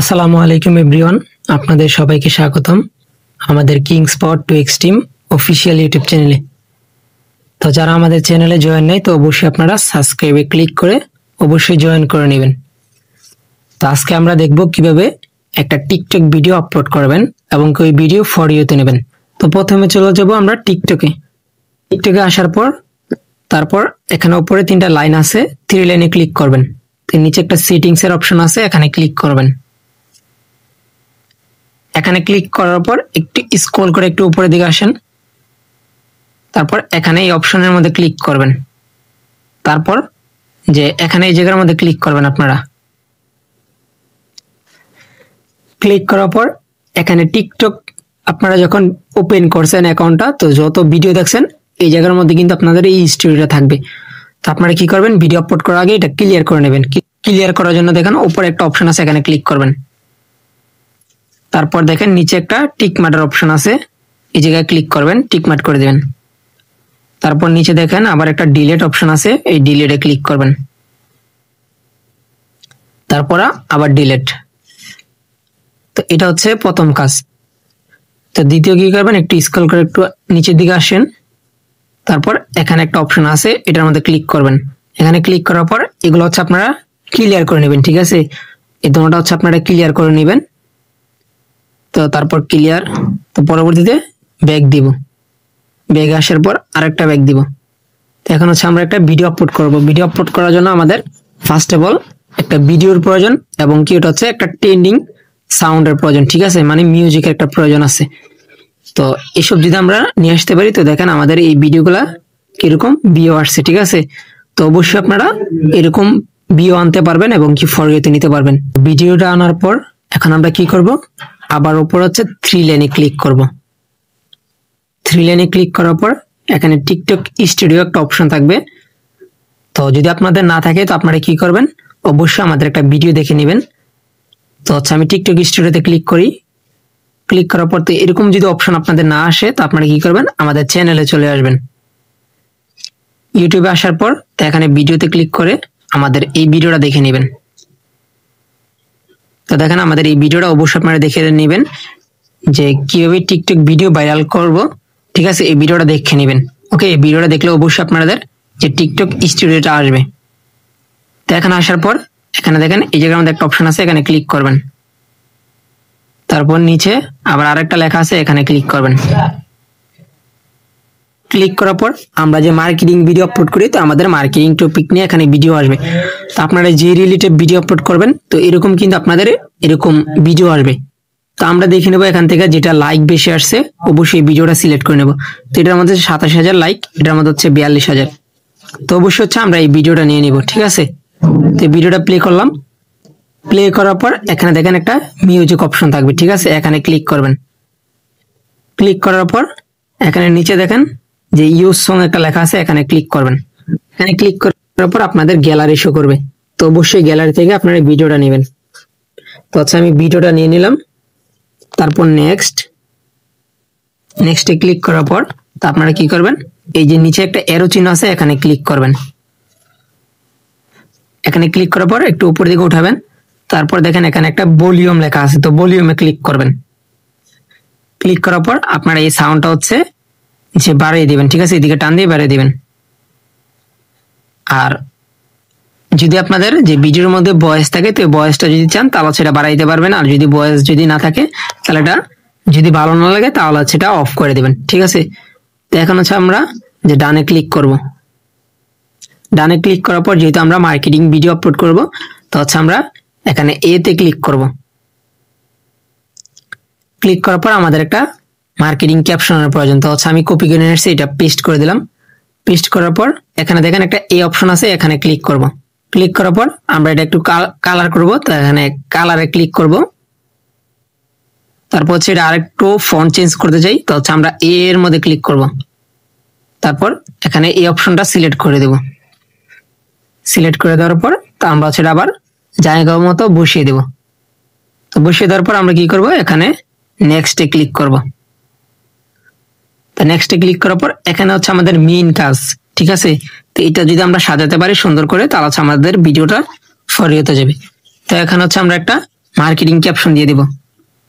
আসসালামু আলাইকুম এভরিওয়ান, আপনাদের সবাইকে স্বাগতম আমাদের Kings Spot to Extreme official YouTube চ্যানেলে। তো যারা আমাদের চ্যানেলে জয়েন নেই তো অবশ্যই আপনারা সাবস্ক্রাইবে ক্লিক করে অবশ্যই জয়েন করে নেবেন। তো আজকে আমরা দেখব কিভাবে একটা টিকটক ভিডিও আপলোড করবেন এবং ওই ভিডিও ফর ইউতে নেবেন। তো প্রথমে চলে যাব আমরা টিকটকে আসার পর তারপর এখানে উপরে তিনটা লাইন আছে, 3 লাইনে ক্লিক করবেন। তো নিচে একটা সেটিংস এর অপশন আছে, এখানে ক্লিক করবেন। এখানে ক্লিক করার পর একটু স্ক্রল করে একটু উপরের দিকে আসেন, তারপর এখানে এই অপশনের মধ্যে ক্লিক করবেন। তারপর যে এখানে এই জায়গার মধ্যে ক্লিক করবেন। আপনারা ক্লিক করার পর এখানে টিকটক আপনারা যখন ওপেন করছেন অ্যাকাউন্টটা, তো যত ভিডিও দেখছেন এই জায়গার মধ্যে কিন্তু আপনাদের এই হিস্ট্রিটা থাকবে। তো আপনারা কি করবেন, ভিডিও আপলোড করার আগে এটা ক্লিয়ার করে নেবেন। ক্লিয়ার করার জন্য দেখেন উপরে একটা অপশন আছে, এখানে ক্লিক করবেন। তারপর দেখেন নিচে একটা টিক মার্কের অপশন আছে, এই জায়গায় ক্লিক করবেন, টিক মার্ক করে দিবেন। তারপর নিচে দেখেন আবার একটা ডিলিট অপশন আছে, এই ডিলিটে ক্লিক করবেন। তারপর আবার ডিলিট। তো এটা হচ্ছে প্রথম কাজ। তো দ্বিতীয় কি করবেন, একটু স্ক্রল করে একটু নিচের দিকে আসেন, তারপর এখানে একটা অপশন আছে, এটার মধ্যে ক্লিক করবেন। এখানে ক্লিক করার পর এগুলো হচ্ছে আপনারা ক্লিয়ার করে নেবেন। ঠিক আছে, এই দুটোটা হচ্ছে আপনারা ক্লিয়ার করে নেবেন। তো তারপর ক্লিয়ার, তো পরবর্তীতে ব্যাক দিব। ব্যাক আসার পর আরেকটা ব্যাক দিব। তো এখন হচ্ছে আমরা একটা ভিডিও আপলোড করব। ভিডিও আপলোড করার জন্য আমাদের ফার্স্ট অফ অল একটা ভিডিওর প্রয়োজন এবং কি ওটা হচ্ছে একটা ট্রেন্ডিং সাউন্ডের প্রয়োজন। ঠিক আছে, মানে মিউজিকের একটা প্রয়োজন আছে। তো এসব যদি আমরা নিয়ে আসতে পারি, তো দেখেন আমাদের এই ভিডিওগুলা কিরকম ভিউ আসছে। ঠিক আছে, তো অবশ্যই আপনারা এরকম ভিউ আনতে পারবেন এবং কি ফর ইউতে নিতে পারবেন। ভিডিওটা আনার পর এখন আমরা কি করব, আবার উপর হচ্ছে 3 লাইনে ক্লিক করব। 3 লাইনে ক্লিক করার পর এখানে টিকটক স্টুডিও একটা অপশন থাকবে। তো যদি আপনাদের না থাকে তো আপনারা কি করবেন, অবশ্যই আমাদের একটা ভিডিও দেখে নেবেন। তো হচ্ছে আমি টিকটক স্টুডিওতে ক্লিক করি। ক্লিক করার পর তো এরকম যদি অপশন আপনাদের না আসে তো আপনারা কি করবেন, আমাদের চ্যানেলে চলে আসবেন। ইউটিউবে আসার পর তো এখানে ভিডিওতে ক্লিক করে আমাদের এই ভিডিওটা দেখে নেবেন। তো দেখেন আমাদের এই ভিডিওটা অবশ্যই আপনারা দেখে নেবেন যে কিভাবে টিকটক ভিডিও ভাইরাল করব। ঠিক আছে, এই ভিডিওটা দেখে নেবেন। ওকে, এই ভিডিওটা দেখলে অবশ্যই আপনাদের যে টিকটক স্টুডিওটা আসবে। তো এখানে আসার পর এখানে দেখেন এই জায়গার মধ্যে একটা অপশন আছে, এখানে ক্লিক করবেন। তারপর নিচে আবার আরেকটা লেখা আছে, এখানে ক্লিক করবেন। ক্লিক করার পর আমরা যে মার্কেটিং ভিডিও আপলোড করি, তো আমাদের মার্কেটিং টপিক নিয়ে এখানে ভিডিও আসবে। তো আপনারা যে রিলেটেড ভিডিও আপলোড করবেন তো এরকম কিন্তু আপনাদের এরকম ভিডিও আসবে। তো আমরা দেখে নেবো এখান থেকে যেটা লাইক বেশি আসছে, অবশ্যই ভিডিওটা সিলেক্ট করে নেব। তো এটার মধ্যে 27,000 লাইক, এটার মধ্যে হচ্ছে 42,000। তো অবশ্যই হচ্ছে আমরা এই ভিডিওটা নিয়ে নিব। ঠিক আছে, তো ভিডিওটা প্লে করলাম। প্লে করার পর এখানে দেখেন একটা মিউজিক অপশন থাকবে। ঠিক আছে, এখানে ক্লিক করবেন। ক্লিক করার পর এখানে নিচে দেখেন যে ইউজ সং একটা লেখা আছে, এখানে ক্লিক করবেন। এখানে ক্লিক করার পর আপনাদের গ্যালারি শো করবে। তো অবশ্যই গ্যালারি থেকে আপনারা ভিডিওটা নেবেন। তো আচ্ছা আমি ভিডিওটা নিয়ে নিলাম। তারপর নেক্সটে ক্লিক করার পর তো আপনারা কি করবেন, এই যে নিচে একটা অ্যারো চিহ্ন আছে, এখানে ক্লিক করবেন। এখানে ক্লিক করার পর একটু উপর দিকে উঠাবেন। তারপর দেখেন এখানে একটা ভলিউম লেখা আছে, তো ভলিউমে ক্লিক করবেন। ক্লিক করার পর আপনারা এই সাউন্ডটা হচ্ছে যে বাড়িয়ে দিবেন। ঠিক আছে, এদিকে টান দিয়ে বাড়িয়ে দিবেন। আর যদি আপনাদের যে ভিডিওর মধ্যে ভয়েস থাকে তো ভয়েসটা যদি চান তাহলে সেটা বাড়াইতে পারবেন। আর যদি ভয়েস যদি না থাকে তাহলে এটা যদি ভালো না লাগে তাহলে সেটা অফ করে দিবেন। ঠিক আছে, তো এখন হচ্ছে আমরা যে ডানে ক্লিক করব। ডানে ক্লিক করার পর যেহেতু আমরা মার্কেটিং ভিডিও আপলোড করব, তো হচ্ছে আমরা এখানে এতে ক্লিক করব। ক্লিক করার পর আমাদের একটা মার্কেটিং ক্যাপশনের প্রয়োজন। তো হচ্ছে আমি কপি করে নিয়েছি, এটা পেস্ট করে দিলাম। পেস্ট করার পর এখানে দেখেন একটা এই অপশন আছে, এখানে ক্লিক করব। ক্লিক করার পর আমরা এটা একটু কালার করব। তো এখানে কালারে ক্লিক করব। তারপর হচ্ছে এটা আরেকটু ফন্ট চেঞ্জ করতে চাই, তো হচ্ছে আমরা এর মধ্যে ক্লিক করব। তারপর এখানে এই অপশনটা সিলেক্ট করে দেব। সিলেক্ট করে দেওয়ার পর তো আমরা সেটা আবার জায়গা মতো বসিয়ে দেব। তো বসিয়ে দেওয়ার পর আমরা কি করব, এখানে নেক্সটে ক্লিক করব। তো নেক্সটে ক্লিক করার পর এখানে হচ্ছে আমাদের মেইন কাজ। ঠিক আছে, তো এটা যদি আমরা সাজাতে পারি সুন্দর করে তাহলে হচ্ছে আমাদের ভিডিওটা ফর ইউতে যাবে। তো এখানে হচ্ছে আমরা একটা মার্কেটিং ক্যাপশন দিয়ে দিব।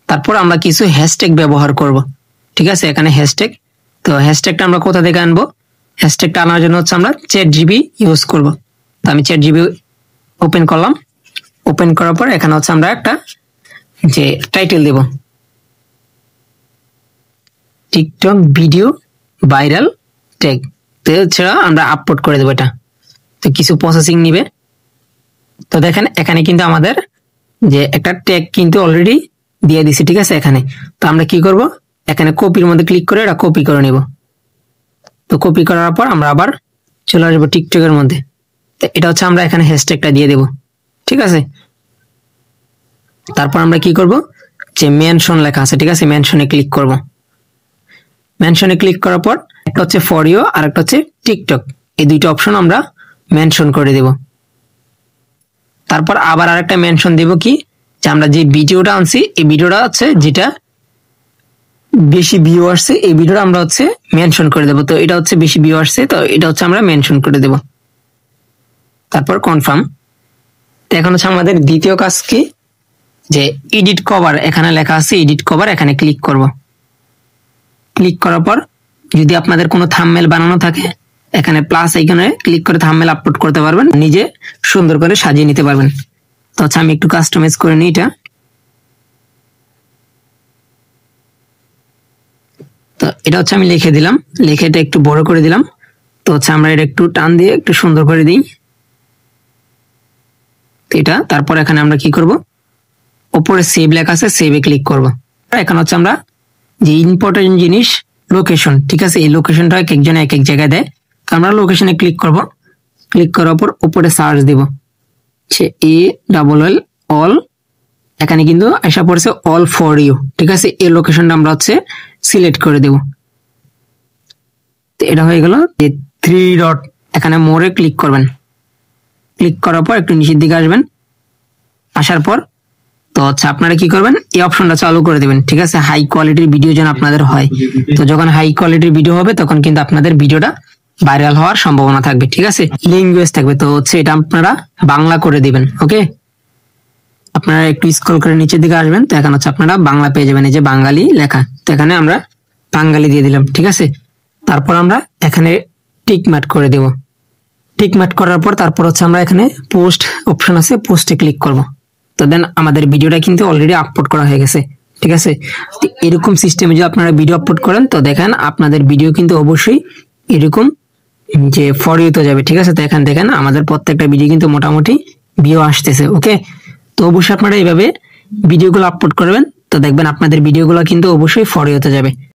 তারপর আমরা কিছু হ্যাশট্যাগ ব্যবহার করব, ঠিক আছে। এখানে হ্যাশট্যাগ, তো হ্যাশট্যাগটা আমরা কোথা থেকে আনবো? হ্যাশট্যাগটা আনার জন্য হচ্ছে আমরা চ্যাটজিপিটি ইউজ করব। তো আমি চ্যাটজিপিটি ওপেন করলাম। ওপেন করার পর এখানে হচ্ছে আমরা একটা যে টাইটেল দেব, টিকটক ভিডিও ভাইরাল ট্যাগ। তো এছাড়া আমরা আপলোড করে দেবো এটা। তো কিছু প্রসেসিং নিবে। তো দেখেন এখানে কিন্তু আমাদের যে একটা ট্যাগ কিন্তু অলরেডি দিয়ে দিছি, ঠিক আছে। এখানে তো আমরা কি করব, এখানে কপির মধ্যে ক্লিক করে এটা কপি করে নিব। তো কপি করার পর আমরা আবার চলে আসবো টিকটকের মধ্যে। তো এটা হচ্ছে আমরা এখানে হ্যাশট্যাগটা দিয়ে দেব, ঠিক আছে। তারপর আমরা কি করব, যে মেনশন লেখা আছে, ঠিক আছে, মেনশনে ক্লিক করব। মেনশনে ক্লিক করার পর একটা হচ্ছে ফর ইউ আর একটা হচ্ছে টিকটক, এই দুইটা অপশন আমরা মেনশন করে দেব। তারপর আবার আরেকটা মেনশন দেব কি, যে আমরা যে ভিডিওটা আনছি এই ভিডিওটা হচ্ছে যেটা বেশি ভিউ আসছে এই ভিডিওটা আমরা হচ্ছে মেনশন করে দেব। তো এটা হচ্ছে বেশি ভিউ আসছে, তো এটা হচ্ছে আমরা মেনশন করে দেব। তারপর কনফার্ম। তো এখন হচ্ছে আমাদের দ্বিতীয় কাজ কি, যে এডিট কভার, এখানে লেখা আছে এডিট কভার, এখানে ক্লিক করব। ক্লিক করার পর যদি আপনাদের কোনো থাম্বনেল বানানো থাকে এখানে প্লাস আইকনে ক্লিক করে থাম্বনেল আপলোড করতে পারবেন, নিজে সুন্দর করে সাজিয়ে নিতে পারবেন। তো হচ্ছে আমি একটু কাস্টমাইজ করে নিই এটা। তো এটা হচ্ছে আমি লিখে দিলাম, লিখে এটা একটু বড় করে দিলাম। তো হচ্ছে আমরা এটা একটু টান দিয়ে একটু সুন্দর করে দিই এটা। তারপর এখানে আমরা কি করব, উপরে সেভ লেখা আছে, সেভে ক্লিক করব। এখন হচ্ছে আমরা যে ইম্পর্টেন্ট জিনিস লোকেশন, ঠিক আছে, এই লোকেশনটা এক একজনে এক এক জায়গায় দেয়। তো আমরা লোকেশনে ক্লিক করব। ক্লিক করার পর উপরে সার্চ দিব, ALL অল, এখানে কিন্তু আশা পড়ছে অল ফর ইউ, ঠিক আছে। এই লোকেশনটা আমরা হচ্ছে সিলেক্ট করে দেব। তো এটা হয়ে গেল। যে 3 ডট এখানে মোরে ক্লিক করবেন। ক্লিক করার পর একটু নিচের দিকে আসবেন। আসার পর তো হচ্ছে আপনারা কি করবেন, এই অপশনটা চালু করে দেবেন, ঠিক আছে। হাই কোয়ালিটির ভিডিও যেন আপনাদের হয়। তো যখন হাই কোয়ালিটির ভিডিও হবে তখন কিন্তু আপনাদের ভিডিওটা ভাইরাল হওয়ার সম্ভাবনা থাকবে, ঠিক আছে। ল্যাঙ্গুয়েজ থাকবে, তো হচ্ছে এটা আপনারা বাংলা করে দিবেন। ওকে, আপনারা একটু স্ক্রল করে নিচের দিকে আসবেন। তো এখন হচ্ছে আপনারা বাংলা পেয়ে যাবেন, এই যে বাঙালি লেখা। তো এখানে আমরা বাঙালি দিয়ে দিলাম, ঠিক আছে। তারপর আমরা এখানে টিক মার্ক করে দেব। টিক মার্ক করার পর তারপর হচ্ছে আমরা এখানে পোস্ট অপশন আছে, পোস্টে ক্লিক করব। তো দেন আমাদের ভিডিওটা কিন্তু অলরেডি আপলোড করা হয়ে গেছে, ঠিক আছে। তো এরকম সিস্টেমে যদি আপনারা ভিডিও আপলোড করেন তো দেখেন আপনাদের ভিডিও কিন্তু অবশ্যই এরকম যে ফর ইউ তে যাবে, ঠিক আছে। তো এখানে দেখেন আমাদের প্রত্যেকটা ভিডিও কিন্তু মোটামুটি ভিউ আসতেছে। ওকে, তো অবশ্যই আপনারা এইভাবে ভিডিওগুলো আপলোড করবেন, তো দেখবেন আপনাদের ভিডিওগুলো কিন্তু অবশ্যই ফর ইউ তে যাবে।